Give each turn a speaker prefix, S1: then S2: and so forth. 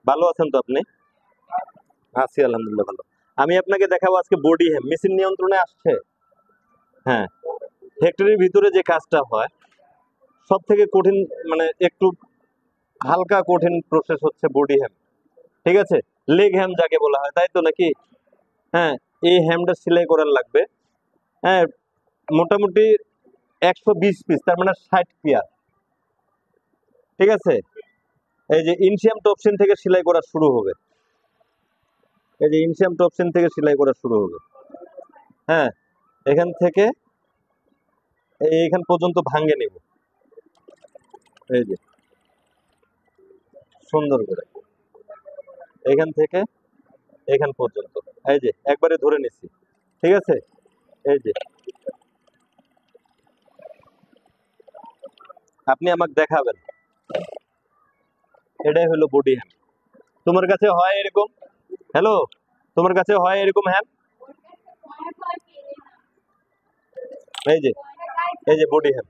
S1: ভালো আছেন তো আপনি? আছি আলহামদুলিল্লাহ ভালো। আমি আপনাকে দেখাবো আজকে বডি হ্যাম মেশিন নিয়ন্ত্রণে আসছে। হ্যাঁ, ফ্যাক্টরির ভিতরে যে কাজটা হয় সব থেকে কঠিন, মানে একটু হালকা কঠিন প্রসেস হচ্ছে বডি হ্যাম। ঠিক আছে, লেগ হ্যাম যাকে বলা হয়, তাই তো নাকি? হ্যাঁ, এই হ্যামটা সেলাই করার লাগবে। হ্যাঁ, মোটামুটি 120 পিস, তার মানে 60 পেয়ার। ঠিক আছে, এই যে ইনসিয়াম টপসিন থেকে সেলাই করা শুরু হবে। এই যে ইনসিয়াম টপসিন থেকে সেলাই করা শুরু হবে। হ্যাঁ, এখান থেকে এইখান পর্যন্ত ভাঙে নেব। এই যে সুন্দর করে এখান থেকে এখান পর্যন্ত, এই যে একবারে ধরে নিচ্ছি। ঠিক আছে, এই যে আপনি আমাকে দেখাবেন, এটাই হলো বডি হ্যাম। তোমার কাছে হয় এরকম? হ্যালো, তোমার কাছে হয় এরকম হ্যাম? এই যে, এই যে বডি হ্যাম।